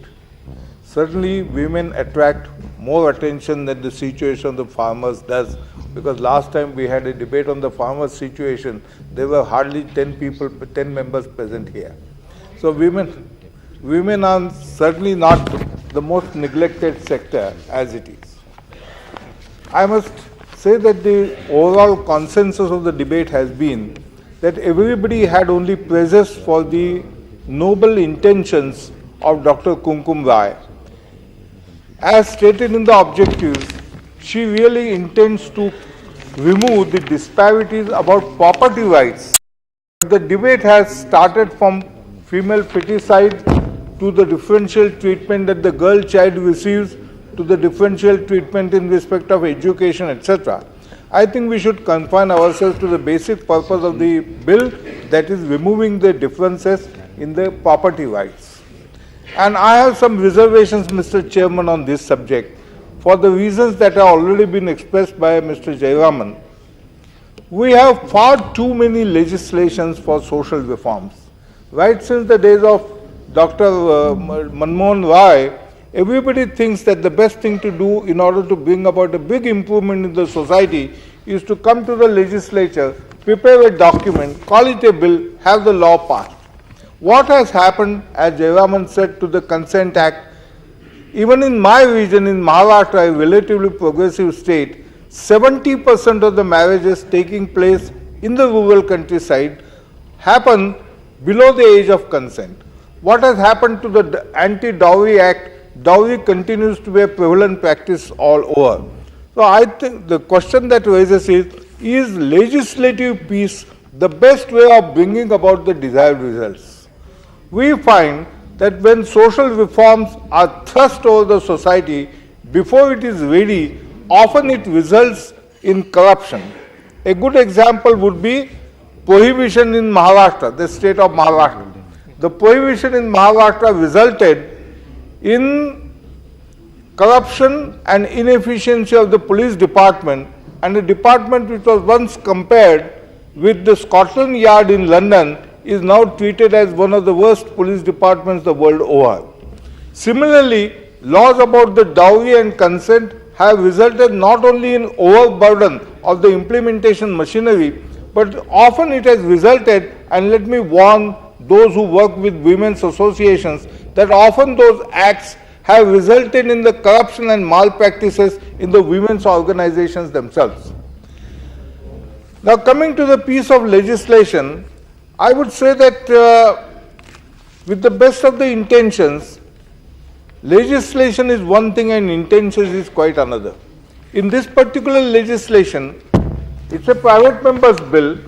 Certainly women attract more attention than the situation of the farmers does, because last time we had a debate on the farmers' situation, there were hardly 10 members present here. So women are certainly not the most neglected sector as it is. I must say that the overall consensus of the debate has been that everybody had only praises for the noble intentions of Dr. Kumkum Rai. As stated in the objectives, she really intends to remove the disparities about property rights. The debate has started from female feticide to the differential treatment that the girl child receives, to the differential treatment in respect of education, etc. I think we should confine ourselves to the basic purpose of the bill, that is removing the differences in the property rights. And I have some reservations, Mr. Chairman, on this subject for the reasons that have already been expressed by Mr. Jayaraman. We have far too many legislations for social reforms. Right since the days of Dr. Manmohan Rai, everybody thinks that the best thing to do in order to bring about a big improvement in the society is to come to the legislature, prepare a document, call it a bill, have the law passed. What has happened, as Jayaraman said, to the Consent Act, even in my region, in Maharashtra, a relatively progressive state, 70% of the marriages taking place in the rural countryside happen below the age of consent. What has happened to the Anti-Dowry Act? Dowry continues to be a prevalent practice all over. So I think the question that raises is legislative peace the best way of bringing about the desired results? We find that when social reforms are thrust over the society before it is ready, often it results in corruption. A good example would be prohibition in Maharashtra, the state of Maharashtra. The prohibition in Maharashtra resulted in corruption and inefficiency of the police department, and a department which was once compared with the Scotland Yard in London is now treated as one of the worst police departments the world over. Similarly, laws about the dowry and consent have resulted not only in overburden of the implementation machinery, but often it has resulted, and let me warn those who work with women's associations, that often those acts have resulted in the corruption and malpractices in the women's organizations themselves. Now, coming to the piece of legislation, I would say that with the best of the intentions, legislation is one thing and intentions is quite another. In this particular legislation, it's a private member's bill.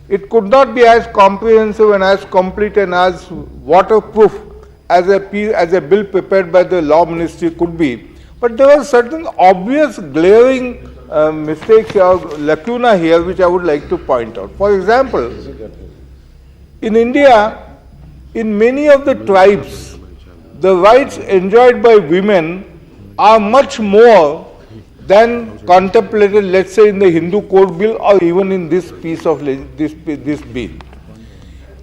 It could not be as comprehensive and as complete and as waterproof as a bill prepared by the law ministry could be. But there are certain obvious glaring mistakes or lacuna here which I would like to point out. For example, in India, in many of the tribes, the rights enjoyed by women are much more than contemplated, let's say, in the Hindu Code Bill or even in this piece of this bill.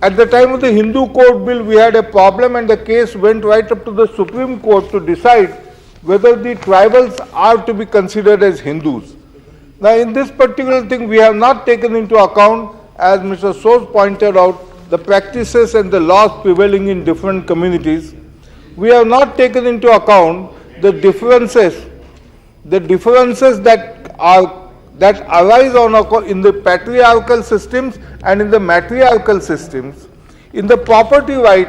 At the time of the Hindu Code Bill, we had a problem, and the case went right up to the Supreme Court to decide whether the tribals are to be considered as Hindus. Now, in this particular thing, we have not taken into account, as Mr. Sos pointed out, the practices and the laws prevailing in different communities. We have not taken into account the differences that arise in the patriarchal systems and in the matriarchal systems. In the property right,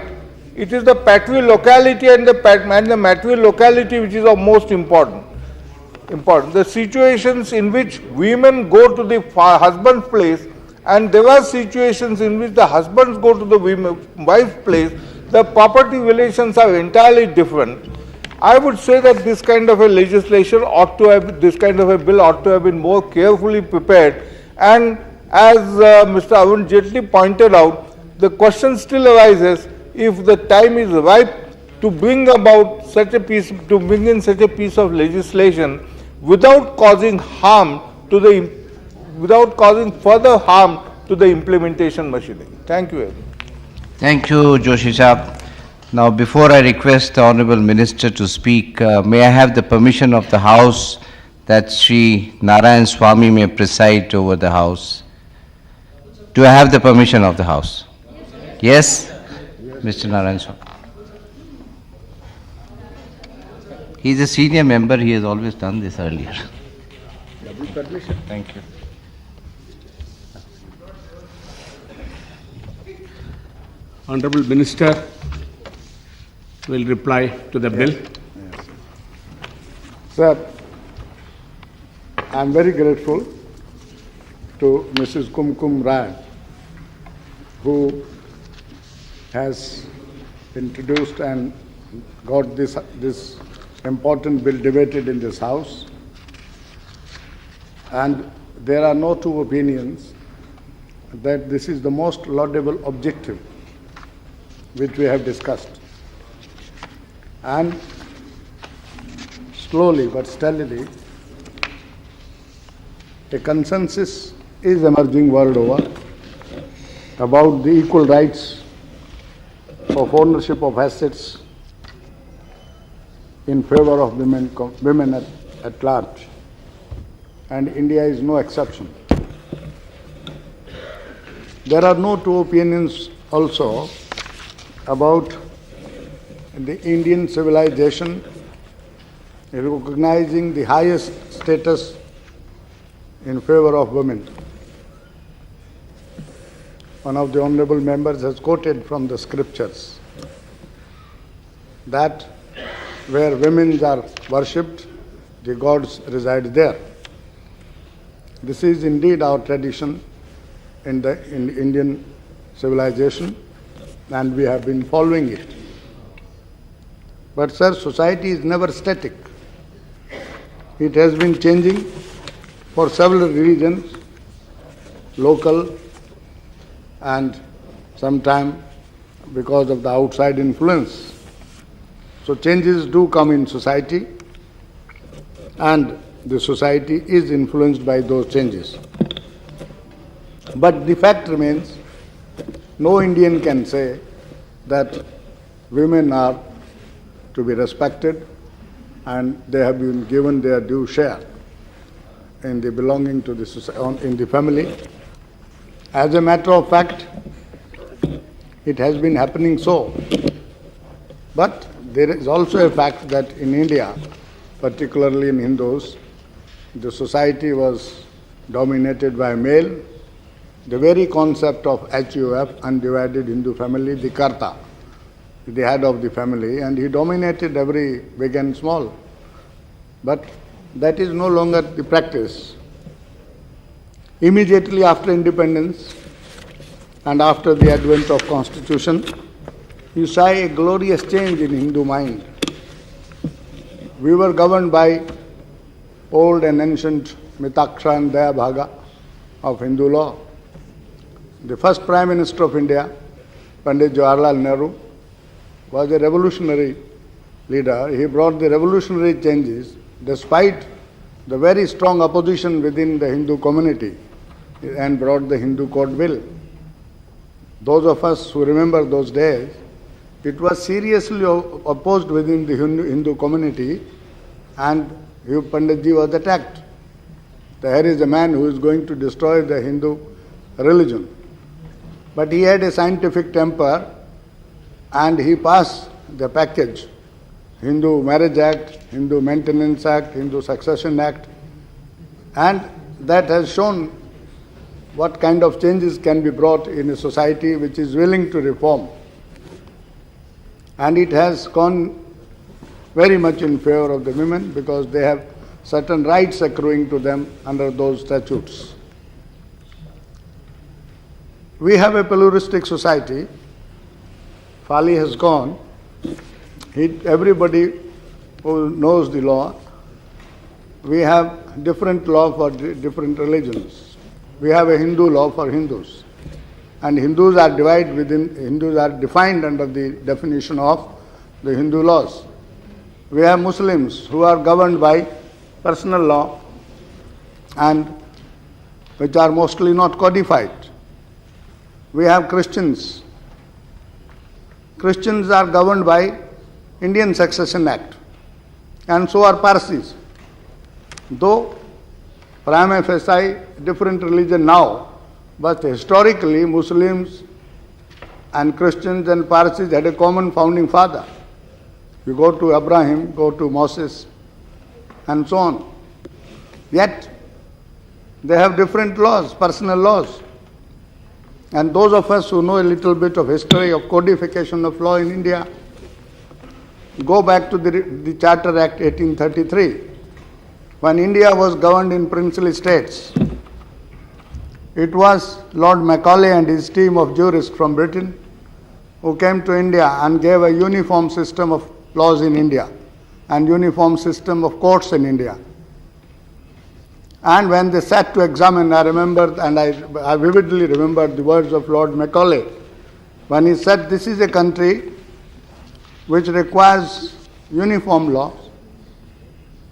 it is the patrilocality and the matrilocality which is of most important. The situations in which women go to the husband's place, and there are situations in which the husbands go to the wife's place, the property relations are entirely different. I would say that this kind of a legislation this kind of a bill ought to have been more carefully prepared. And as Mr. Arun Jaitley pointed out, the question still arises if the time is ripe to bring in such a piece of legislation without causing further harm to the implementation machinery. Thank you. Thank you, Joshi Saab. Now, before I request the Honorable Minister to speak, may I have the permission of the House that Sri Narayan Swamy may preside over the House? Do I have the permission of the House? Yes? Mr. Narayan Swamy. He is a senior member. He has always done this earlier. Double permission. Thank you. Honorable Minister will reply to the bill. Sir, I am very grateful to Mrs. Kumkum Rai, who has introduced and got this important bill debated in this House. And there are no two opinions that this is the most laudable objective which we have discussed. And slowly but steadily, a consensus is emerging world over about the equal rights of ownership of assets in favor of women at large. And India is no exception. There are no two opinions also about the Indian civilization recognizing the highest status in favor of women. One of the honorable members has quoted from the scriptures that where women are worshipped, the gods reside there. This is indeed our tradition in Indian civilization, and we have been following it. But sir, society is never static. It has been changing for several reasons, local and sometimes because of the outside influence. So changes do come in society, and the society is influenced by those changes. But the fact remains, no Indian can say that women are to be respected and they have been given their due share in the belonging to the society, in the family. As a matter of fact, it has been happening so. But there is also a fact that in India, particularly in Hindus, the society was dominated by male. The very concept of HUF, undivided Hindu family, the Karta, the head of the family, and he dominated every big and small. But that is no longer the practice. Immediately after independence and after the advent of Constitution, you saw a glorious change in Hindu mind. We were governed by old and ancient Mitaksha and Daya Bhaga of Hindu law. The first Prime Minister of India, Pandit Jawaharlal Nehru, was a revolutionary leader. He brought the revolutionary changes despite the very strong opposition within the Hindu community and brought the Hindu Code Bill. Those of us who remember those days, it was seriously opposed within the Hindu community, and Panditji was attacked. Here is a man who is going to destroy the Hindu religion. But he had a scientific temper and he passed the package, Hindu Marriage Act, Hindu Maintenance Act, Hindu Succession Act, and that has shown what kind of changes can be brought in a society which is willing to reform. And it has gone very much in favor of the women because they have certain rights accruing to them under those statutes. We have a pluralistic society. Fali has gone. Everybody who knows the law, we have different law for different religions. We have a Hindu law for Hindus. And Hindus are defined under the definition of the Hindu laws. We have Muslims who are governed by personal law and which are mostly not codified. We have Christians. Christians are governed by Indian Succession Act, and so are Parsis. Though prima facie different religion now, but historically Muslims and Christians and Parsis had a common founding father. You go to Abraham, go to Moses, and so on. Yet they have different laws, personal laws. And those of us who know a little bit of history of codification of law in India, go back to the Charter Act 1833. When India was governed in princely states, it was Lord Macaulay and his team of jurists from Britain who came to India and gave a uniform system of laws in India and uniform system of courts in India. And when they sat to examine, I remember, and I vividly remember the words of Lord Macaulay, when he said, this is a country which requires uniform laws,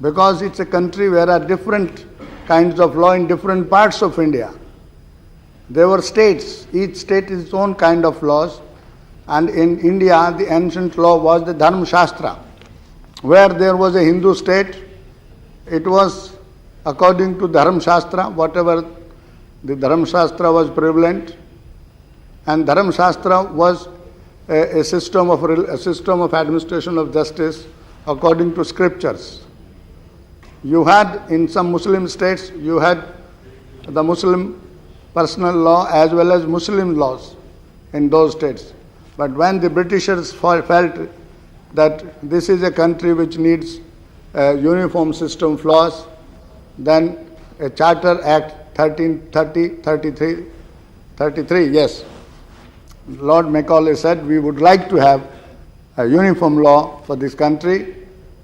because it's a country where are different kinds of law in different parts of India. There were states, each state is its own kind of laws, and in India the ancient law was the Dharma Shastra. Where there was a Hindu state, it was according to Dharma Shastra, whatever the Dharma Shastra was prevalent, and Dharma Shastra was a system of administration of justice according to scriptures. You had in some Muslim states, you had the Muslim personal law as well as Muslim laws in those states. But when the Britishers felt that this is a country which needs a uniform system of laws, then a Charter Act 33, yes, Lord Macaulay said we would like to have a uniform law for this country,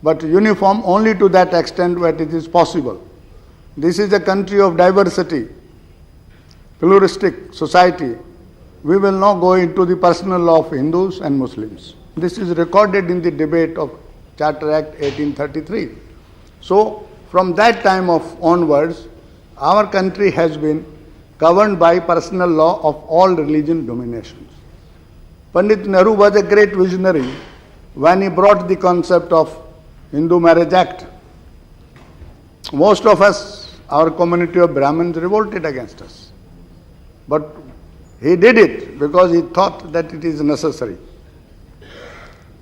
but uniform only to that extent where it is possible. This is a country of diversity, pluralistic society. We will not go into the personal law of Hindus and Muslims. This is recorded in the debate of Charter Act 1833. So, from that time onwards, our country has been governed by personal law of all religion dominations. Pandit Nehru was a great visionary when he brought the concept of Hindu Marriage Act. Most of us, our community of Brahmins, revolted against us. But he did it because he thought that it is necessary.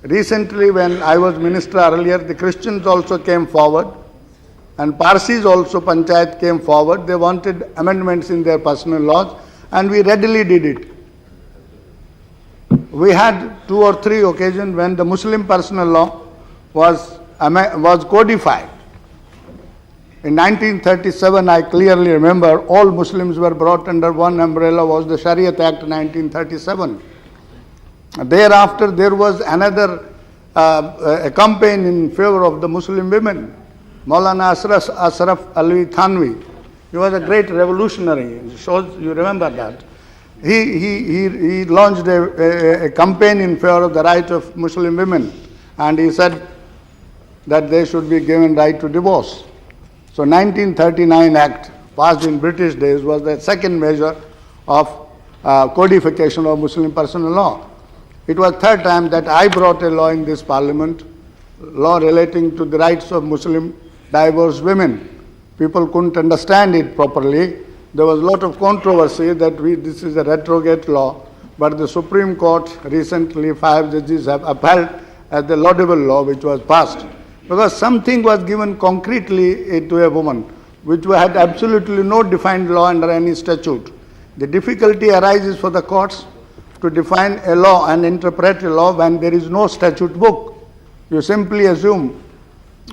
Recently, when I was minister earlier, the Christians also came forward, and Parsis also, Panchayat, came forward. They wanted amendments in their personal laws, and we readily did it. We had 2 or 3 occasions when the Muslim personal law was codified. In 1937, I clearly remember, all Muslims were brought under one umbrella, was the Shariat Act 1937. Thereafter, there was another a campaign in favor of the Muslim women. Maulana Ashraf Alvi Thanvi, he was a great revolutionary. You remember that. He launched a campaign in favor of the right of Muslim women, and he said that they should be given right to divorce. So 1939 Act, passed in British days, was the second measure of codification of Muslim personal law. It was third time that I brought a law in this parliament, law relating to the rights of Muslim divorced women. People couldn't understand it properly. There was a lot of controversy that this is a retrograde law, but the Supreme Court recently, 5 judges have upheld as the laudable law which was passed. Because something was given concretely to a woman, which had absolutely no defined law under any statute. The difficulty arises for the courts to define a law and interpret a law when there is no statute book. You simply assume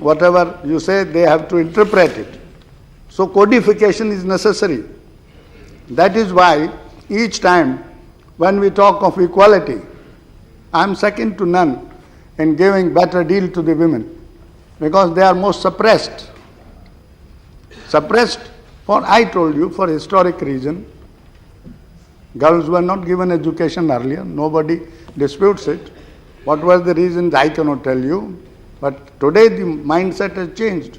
whatever you say, they have to interpret it. So codification is necessary. That is why each time when we talk of equality, I am second to none in giving better deal to the women, because they are most suppressed. Suppressed for, I told you, for historic reason. Girls were not given education earlier, nobody disputes it. What was the reasons I cannot tell you, but today the mindset has changed.